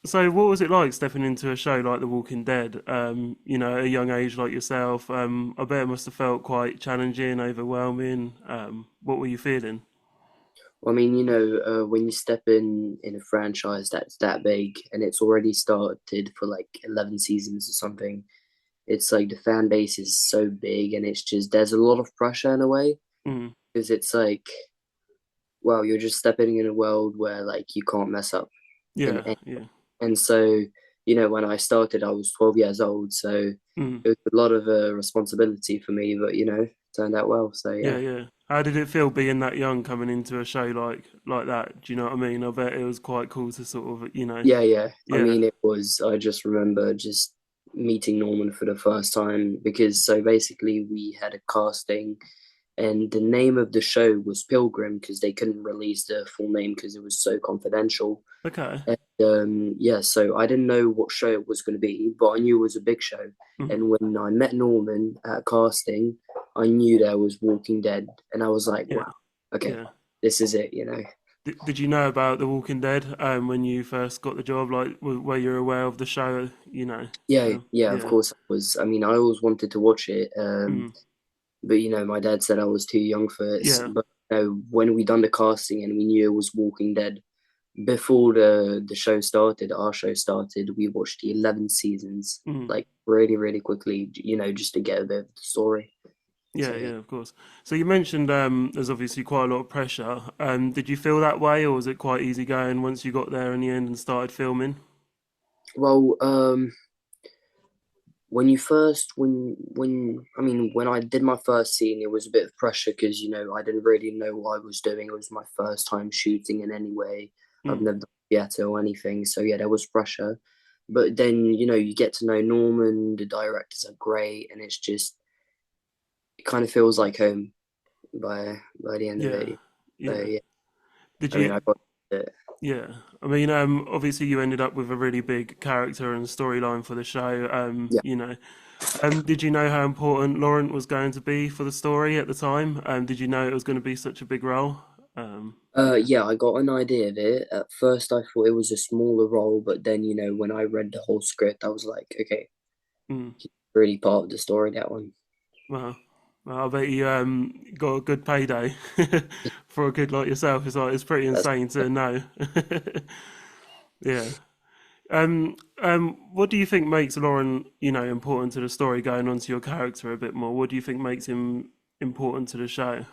So, what was it like stepping into a show like The Walking Dead? At a young age like yourself, I bet it must have felt quite challenging, overwhelming. What were you feeling? Well, I mean, when you step in a franchise that's that big and it's already started for like 11 seasons or something, it's like the fan base is so big and it's just there's a lot of pressure in a way Mm. because it's like, well, you're just stepping in a world where like you can't mess up in Yeah, any. yeah. And so, when I started, I was 12 years old, so Mm. it was a lot of responsibility for me, but turned out well. So Yeah, yeah. yeah. How did it feel being that young coming into a show like that? Do you know what I mean? I bet it was quite cool to sort of, Yeah, yeah. I yeah. mean, it was, I just remember just meeting Norman for the first time because so basically we had a casting and the name of the show was Pilgrim because they couldn't release the full name because it was so confidential. Okay. And yeah, so I didn't know what show it was going to be, but I knew it was a big show. Mm. And when I met Norman at casting, I knew there was Walking Dead, and I was like, Yeah, wow, okay, yeah. this is it. Did you know about The Walking Dead when you first got the job? Like, were you aware of the show? Yeah, yeah, of Yeah. course I was. I mean, I always wanted to watch it, Mm. but my dad said I was too young for it. Yeah. But when we done the casting and we knew it was Walking Dead, before the show started, our show started, we watched the 11 seasons Mm. like really, really quickly, just to get a bit of the story. Yeah, So yeah, yeah. of course. So you mentioned there's obviously quite a lot of pressure. Did you feel that way, or was it quite easy going once you got there in the end and started filming? Well, when you first when I did my first scene, it was a bit of pressure because I didn't really know what I was doing. It was my first time shooting in any way. I've Mm. never done theatre or anything, so yeah, there was pressure. But then you get to know Norman. The directors are great, and it kind of feels like home by the end of Yeah, it. So yeah. yeah, Did I mean, I you? got it. Yeah. I mean, obviously you ended up with a really big character and storyline for the show. Yeah. Did you know how important Laurent was going to be for the story at the time? Did you know it was going to be such a big role? Yeah, I got an idea of it. At first, I thought it was a smaller role, but then, when I read the whole script, I was like, okay, Mm. really part of the story, that one. Well, I bet you got a good payday for a kid like yourself. It's pretty That's insane to know. Yeah. What do you think makes Lauren, important to the story? Going on to your character a bit more. What do you think makes him important to the show?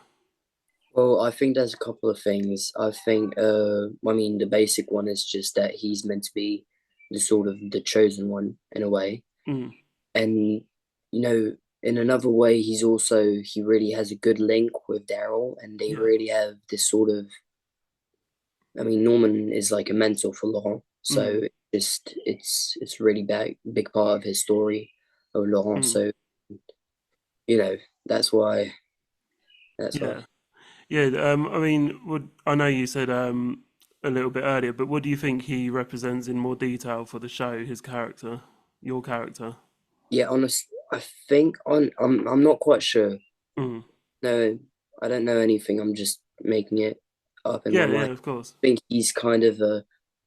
Well, I think there's a couple of things. I think, I mean, the basic one is just that he's meant to be the sort of the chosen one in a way. Mm, And, in another way, he really has a good link with Daryl, and they yeah. really have this sort of, I mean, Norman is like a mentor for Laurent, Mm, so it's really big part of his story of Laurent. mm, So you know that's why that's why. yeah. Yeah. I mean, I know you said a little bit earlier, but what do you think he represents in more detail for the show? His character, your character. Yeah, honest. I think I'm not quite sure. Mm. No, I don't know anything. I'm just making it up in my Yeah. Yeah. mind. Of course. I think he's kind of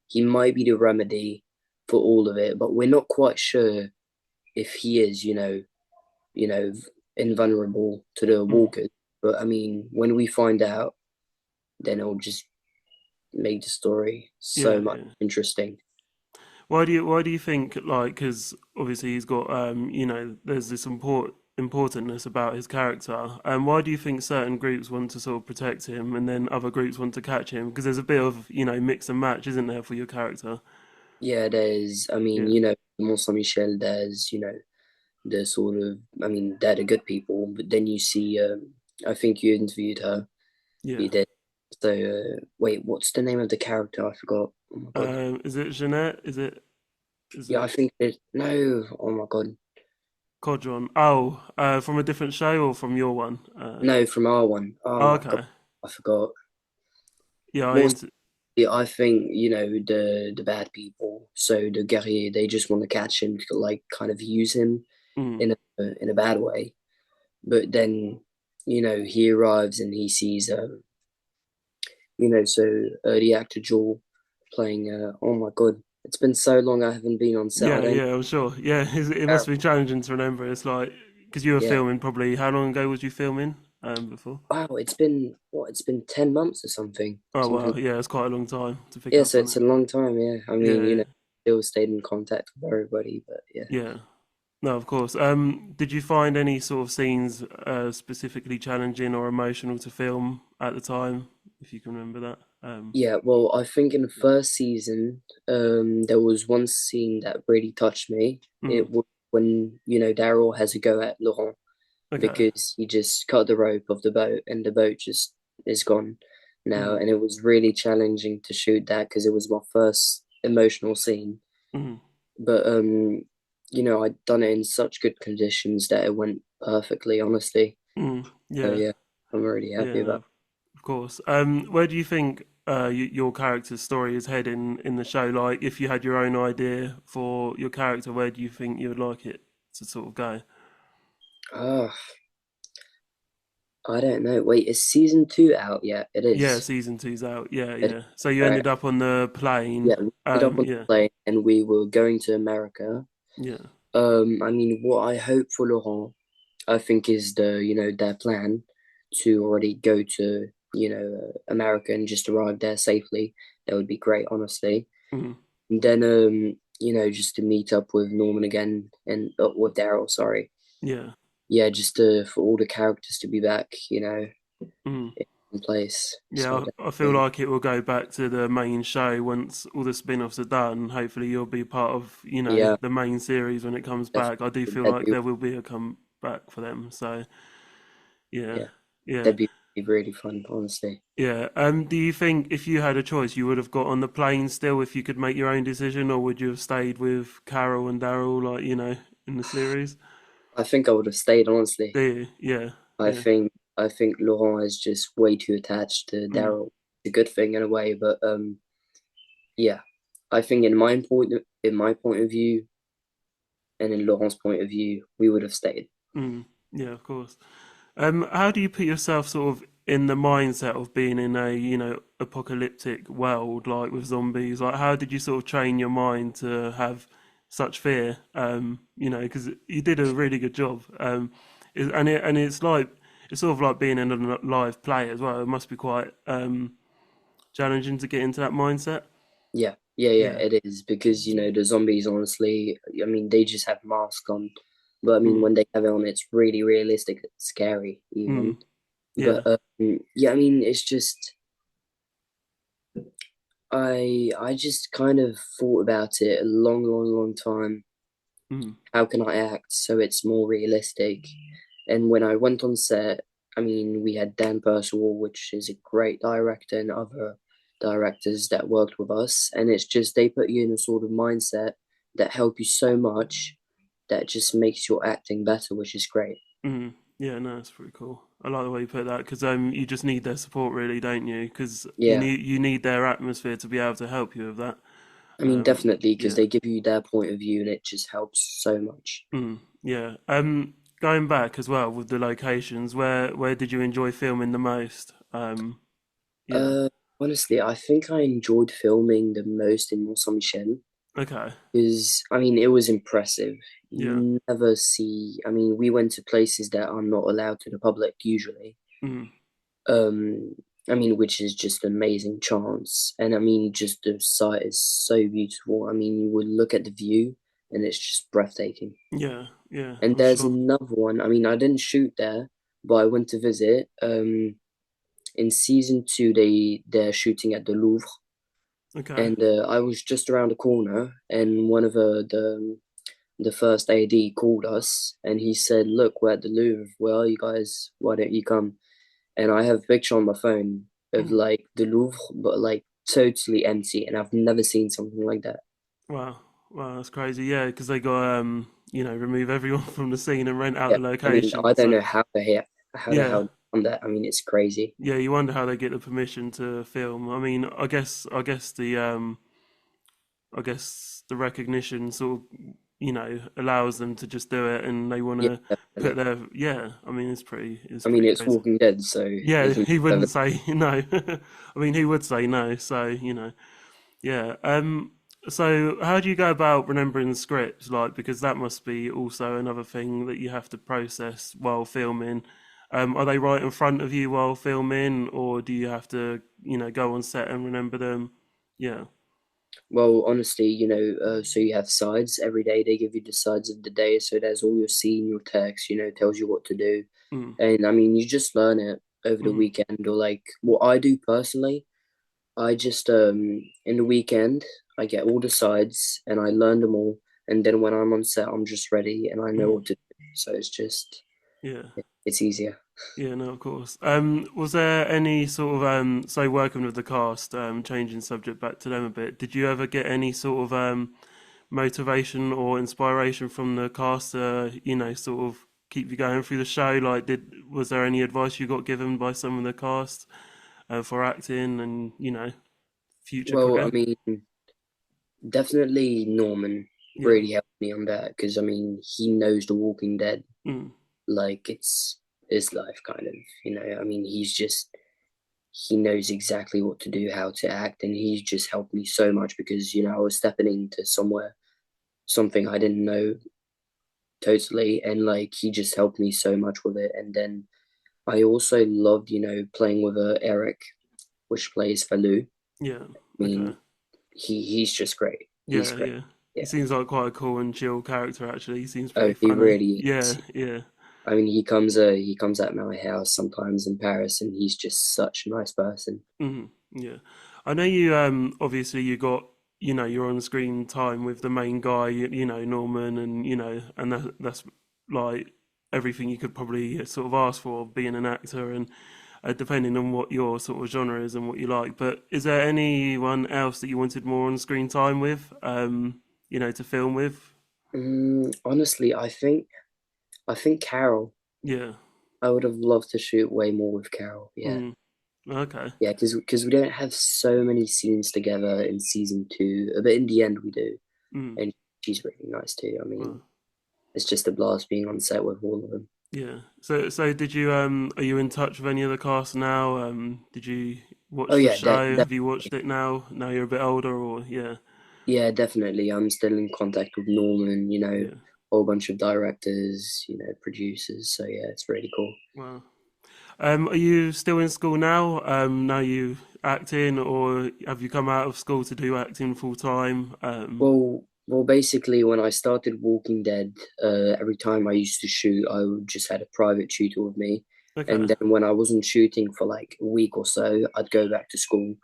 he might be the remedy for all of it, but we're not quite sure if he is, you know, invulnerable to the Mm. walkers. But I mean, when we find out, then it'll just make the story so Yeah. much Yeah. interesting. Why do you think, like, because obviously he's got there's this importantness about his character, and why do you think certain groups want to sort of protect him and then other groups want to catch him? Because there's a bit of mix and match, isn't there, for your character? Yeah, there's, I mean, Yeah, Mont Saint Michel, there's, the sort of, I mean, they're the good people, but then you see, I think you interviewed her, yeah. you did. So, wait, what's the name of the character? I forgot. Oh my God. Is it Jeanette? Is Yeah, I it think no, oh my God. Codron? Oh, from a different show or from your one? No, from our one. Oh Oh, my God, okay. I forgot. Yeah, More, I think, the bad people, so the guerrier, they just want to catch him to like kind of use him mm, in a bad way. But then, he arrives and he sees, so the actor Joel playing, oh my God. It's been so long I haven't been on set. I Yeah, don't. yeah, I'm sure. Yeah, it must be challenging to remember. It's like because you were Yeah. filming probably how long ago was you filming before? Wow, it's been what? It's been 10 months or something. Oh Something. wow, yeah, it's quite a long time to pick Yeah, up so on it's it. a long time. Yeah, I mean, Yeah, still stayed in contact with everybody, but yeah. yeah. No, of course. Did you find any sort of scenes specifically challenging or emotional to film at the time, if you can remember that? Yeah, well, I think in the first season, there was one scene that really touched me. Mm, It was when, Daryl has a go at Laurent okay. because he just cut the rope of the boat and the boat just is gone now. Mm, And it was really challenging to shoot that because it was my first emotional scene. mm, But I'd done it in such good conditions that it went perfectly, honestly. So yeah, yeah, I'm really yeah. happy No, about of course. Where do you think your character's story is heading in the show? Like, if you had your own idea for your character, where do you think you would like it to sort of go? it. I don't know. Wait, is season two out yet? It Yeah, is. season two's out. Yeah, It is. yeah. So you Right. ended up on the plane. Yeah, we ended up on the Yeah, plane and we were going to America. yeah. I mean, what I hope for Laurent, I think, is their plan to already go to, America and just arrive there safely. That would be great, honestly. Mm, And then, just to meet up with Norman again and with Daryl, sorry. yeah. Yeah, just for all the characters to be back, Mm. in place. So Yeah, I feel definitely, like it will go back to the main show once all the spin-offs are done. Hopefully, you'll be part of, yeah, the main series when it comes back. I do definitely feel that'd like be there will be a comeback for them. So, yeah, yeah, yeah, that'd be really fun, honestly. yeah. Do you think if you had a choice, you would have got on the plane still if you could make your own decision, or would you have stayed with Carol and Daryl, like, in the series? I think I would have stayed, honestly. Do you? Yeah, I yeah. think I think Laurent is just way too attached to Mm, Daryl. It's a good thing in a way, but yeah. I think in my point of view and in Laurent's point of view, we would have stayed. yeah, of course. How do you put yourself sort of in the mindset of being in a, apocalyptic world like with zombies? Like, how did you sort of train your mind to have such fear? Because you did a really good job. And it's like it's sort of like being in a live play as well. It must be quite challenging to get into that mindset. Yeah, yeah, Yeah. it is because the zombies, honestly, I mean, they just have masks on, but I mean, Mm, when they have it on, it's really realistic, it's scary mm, even. yeah. But yeah, I mean, it's just I just kind of thought about it a long, long, long time. Mm, How can I act so it's more realistic? And when I went on set, I mean, we had Dan Percival, which is a great director, and other directors that worked with us. And it's just they put you in a sort of mindset that help you so much that just makes your acting better, which is great. yeah. No, it's pretty cool. I like the way you put that because you just need their support, really, don't you? Because Yeah, you need their atmosphere to be able to help you with that. I mean, definitely, because Yeah. they give you their point of view, and it just helps so much. Yeah. Going back as well with the locations, where did you enjoy filming the most? Yeah. Uh, Honestly, I think I enjoyed filming the most in Mont Saint Michel. Okay. Because I mean, it was impressive. Yeah. You never see. I mean, we went to places that are not allowed to the public usually. Mm. Um, I mean, which is just an amazing chance. And I mean, just the site is so beautiful. I mean, you would look at the view, and it's just breathtaking. Yeah. Yeah. And I'm there's sure. another one. I mean, I didn't shoot there, but I went to visit. In season two, they're shooting at the Louvre, Okay. and I was just around the corner, and one of the first AD called us and he said, "Look, we're at the Louvre. Where are you guys? Why don't you come?" And I have a picture on my phone of Mm. like the Louvre, but like totally empty, and I've never seen something like that. Wow. Wow. That's crazy. Yeah, because they got remove everyone from the scene and rent out Yeah, the I mean, I location. don't So know how the yeah. hell they done that. I mean, it's crazy. Yeah, you wonder how they get the permission to film. I mean, I guess the recognition sort of, allows them to just do it, and they want Yeah, to put definitely. their yeah. I mean, it's I mean, pretty it's crazy. Walking Dead, so Yeah, they can he do whatever. wouldn't say no. I mean, he would say no. So yeah. So, how do you go about remembering scripts? Like, because that must be also another thing that you have to process while filming. Are they right in front of you while filming, or do you have to, go on set and remember them? Yeah. Well, honestly, so you have sides every day. They give you the sides of the day, so there's all your scene, your text, tells you what to do. Mm, And I mean, you just learn it over the mm, weekend, or like what I do personally. I just in the weekend I get all the sides and I learn them all, and then when I'm on set, I'm just ready and I know mm. what to do. So it's just Yeah. it's easier. Yeah, no, of course. Was there any sort of so working with the cast, changing subject back to them a bit, did you ever get any sort of motivation or inspiration from the cast to, sort of keep you going through the show? Like, was there any advice you got given by some of the cast for acting and, future Well, I career? mean, definitely Norman Yeah. really helped me on that because I mean he knows The Walking Dead Mm, like it's his life kind of. I mean he knows exactly what to do, how to act, and he's just helped me so much because I was stepping into something I didn't know totally, and like he just helped me so much with it. And then I also loved playing with Eric, which plays Falou. I yeah. Okay. mean he's just great. He's Yeah, great. yeah. He Yeah. seems like quite a cool and chill character, actually. He seems Oh, pretty he funny. really Yeah, is. yeah. I mean he comes at my house sometimes in Paris, and he's just such a nice person. Yeah. I know you obviously you got your on screen time with the main guy, Norman and and that's like everything you could probably sort of ask for being an actor and depending on what your sort of genre is and what you like. But is there anyone else that you wanted more on screen time with to film with? Honestly, I think Carol. Yeah. I would have loved to shoot way more with Carol. Yeah. Mm. Okay. Yeah, because we don't have so many scenes together in season two, but in the end we do, Mm. and she's really nice too. I mean, Well, it's just a blast being on set with all of them. yeah. So did you are you in touch with any of the cast now? Did you Oh watch the yeah, show? Have you definitely. watched it now? Now you're a bit older or yeah. Yeah, definitely. I'm still in contact with Norman. A Yeah. whole bunch of directors, producers. So yeah, it's really cool. Wow. Are you still in school now? Now you acting or have you come out of school to do acting full time? Basically, when I started Walking Dead, every time I used to shoot, I would just had a private tutor with me. Okay. And then when I wasn't shooting for like a week or so, I'd go back to school.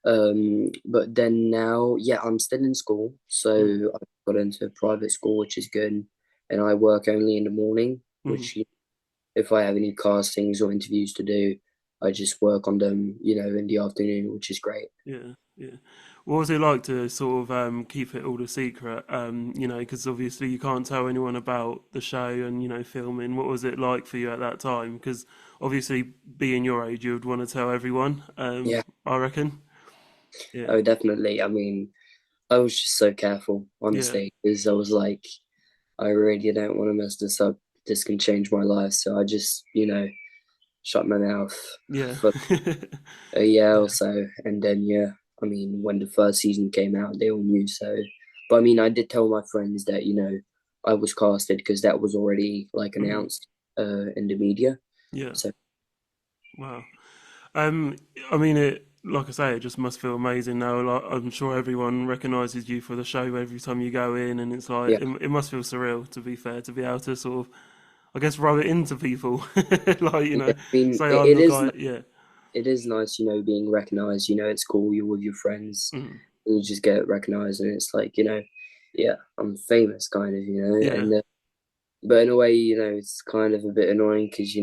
But then now, yeah, I'm still in school, Mm, so I got into a private school, which is good. And I work only in the morning, mm, which if I have any castings or interviews to do, I just work on them, in the afternoon, which is great. yeah. Yeah. What was it like to sort of keep it all a secret? Because obviously you can't tell anyone about the show and filming. What was it like for you at that time? Because obviously, being your age, you would want to tell everyone. Yeah, I reckon. Yeah. oh, definitely. I mean, I was just so careful, Yeah. honestly, because I was like, I really don't want to mess this up. This can change my life. So I just, shut my mouth Yeah. for a year or Yeah. so. And then, yeah, I mean, when the first season came out, they all knew. So, but I mean, I did tell my friends that, I was casted because that was already like Mhm. announced in the media. Yeah. So, Wow. Um, I mean, like I say, it just must feel amazing now. Like, I'm sure everyone recognizes you for the show every time you go in, and it's like yeah, it must feel surreal. To be fair, to be able to sort of, I guess, rub it into people, like yeah. I mean, say I'm the guy. Yeah. it is nice, being recognized. It's cool. You're with your friends, Mm. and you just get recognized, and it's like, yeah, I'm famous, kind of, Yeah. and but in a way, it's kind of a bit annoying because,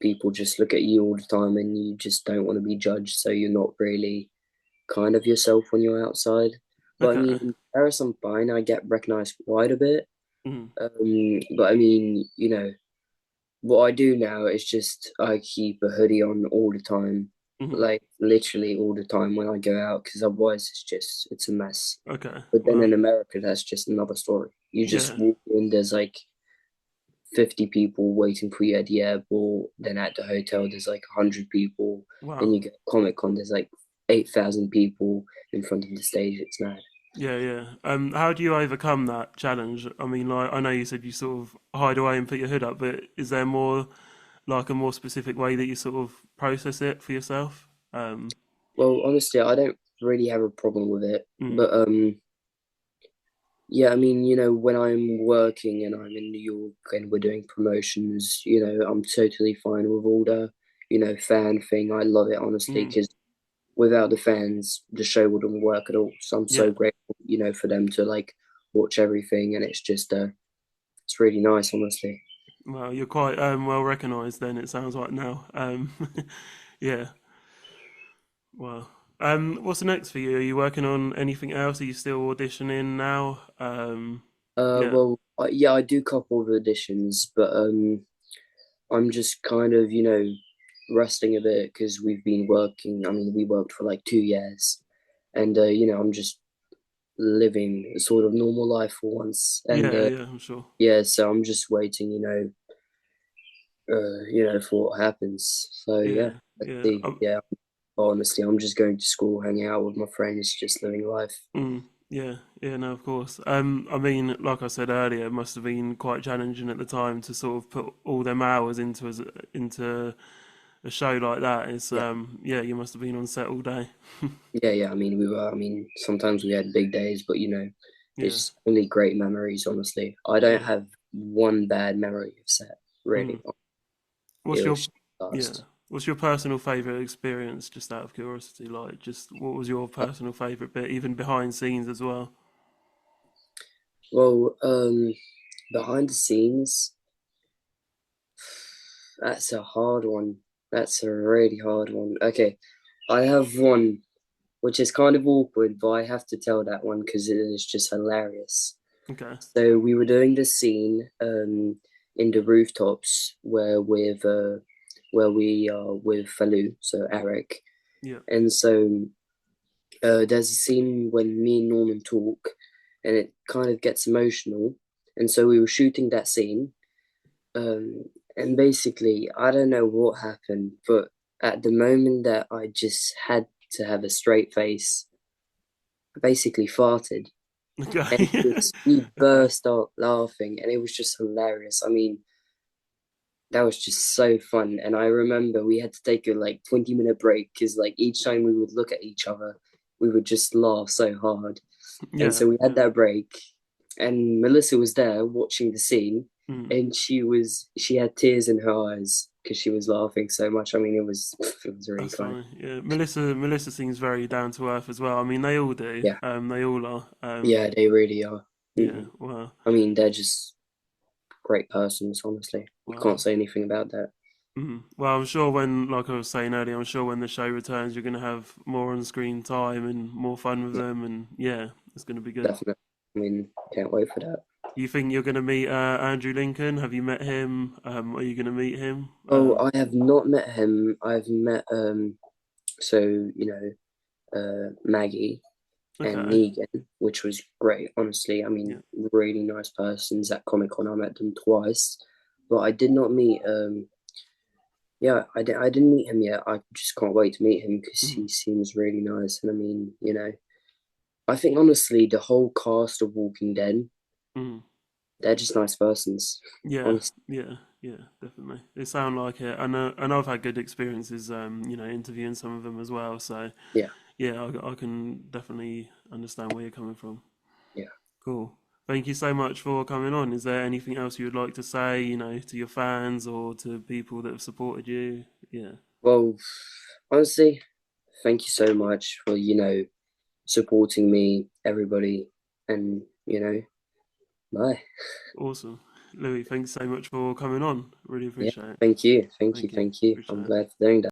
people just look at you all the time and you just don't want to be judged. So you're not really kind of yourself when you're outside. But I mean, Okay. in Paris, I'm fine. I get recognized quite a bit. Mm. But I mean, what I do now is just I keep a hoodie on all the time, Hmm. like literally all the time when I go out, because otherwise it's a mess. Okay. But then Well. in America, that's just another story. You just Yeah. walk in, there's like 50 people waiting for you at the airport. Then at the hotel, there's like 100 people. Then Wow. you get Comic Con, there's like 8,000 people in front of the stage. It's mad. Yeah, yeah. How do you overcome that challenge? I mean, like, I know you said you sort of hide away and put your hood up, but is there more, like, a more specific way that you sort of process it for yourself? Well, honestly, I don't really have a problem with it, Mm, but yeah, I mean, when I'm working and I'm in New York and we're doing promotions, I'm totally fine with all the, fan thing. I love it, honestly, mm, because without the fans, the show wouldn't work at all. So I'm yeah. so grateful, for them to like watch everything, and it's really nice, honestly. Well, you're quite well recognised then, it sounds like now. Yeah. Well, what's next for you? Are you working on anything else? Are you still auditioning now? Yeah, Well, yeah, I do a couple of auditions, but I'm just kind of, resting a bit because we've been working. I mean, we worked for like 2 years, and I'm just living a sort of normal life for once. And yeah, yeah. I'm sure. yeah, so I'm just waiting, for what happens. So yeah, Yeah, let's yeah. see. Yeah, honestly, I'm just going to school, hanging out with my friends, just living life. Yeah, yeah. No, of course. I mean, like I said earlier, it must have been quite challenging at the time to sort of put all them hours into a show like that. It's Yeah, yeah, you must have been on set all day. yeah, yeah. I mean, we were. I mean, sometimes we had big days, but Yeah, it's only great memories. Honestly, I don't yeah. have one bad memory of set. Mm. Really, it What's your was just yeah? fast. What's your personal favorite experience? Just out of curiosity, like, just what was your personal favorite bit, even behind scenes as well? Well, behind the scenes, that's a hard one. That's a really hard one. Okay, I have one which is kind of awkward, but I have to tell that one because it is just hilarious. Okay. So we were doing this scene in the rooftops where we are with Falu, so Eric, Yeah. and so there's a scene when me and Norman talk, and it kind of gets emotional, and so we were shooting that scene, um, and basically I don't know what happened, but at the moment that I just had to have a straight face, I basically farted. And Okay. we Okay. burst out laughing, and it was just hilarious. I mean, that was just so fun. And I remember we had to take a like 20-minute break because like each time we would look at each other, we would just laugh so hard. And Yeah. so we had Yeah. that break, and Melissa was there watching the scene, Mm. and she had tears in her eyes because she was laughing so much. I mean, it was really That's funny. funny. Yeah. Melissa seems very down to earth as well. I mean, they all do. Yeah, They all are. yeah, they really are. Yeah. Mhm. Well. I mean, they're just great persons, honestly. You can't Wow. say anything about that. Well, I'm sure when, like I was saying earlier, I'm sure when the show returns, you're going to have more on-screen time and more fun with Yeah, them, and yeah, it's going to be good. definitely. I mean, can't wait for that. You think you're going to meet Andrew Lincoln? Have you met him? Are you going to meet him? Oh, I have not met him. I've met so Maggie and Okay. Negan, which was great. Honestly, I mean, Yeah. really nice persons at Comic Con. I met them twice, but I did not meet. Yeah, I didn't meet him yet. I just can't wait to meet him because Mm, he seems really nice. And I mean, I think honestly, the whole cast of Walking Dead, mm. they're just nice persons. Yeah, Honestly, yeah, yeah, definitely. They sound like it. I know I've had good experiences, interviewing some of them as well. So yeah, yeah, I can definitely understand where you're coming from. yeah. Cool. Thank you so much for coming on. Is there anything else you would like to say, to your fans or to people that have supported you? Yeah, Well, honestly, thank you so much for, supporting me, everybody, and, bye. awesome. Louis, thanks so much for coming on. Really Yeah, appreciate it. thank you, thank you, Thank you. thank you. I'm Appreciate it. glad for doing that.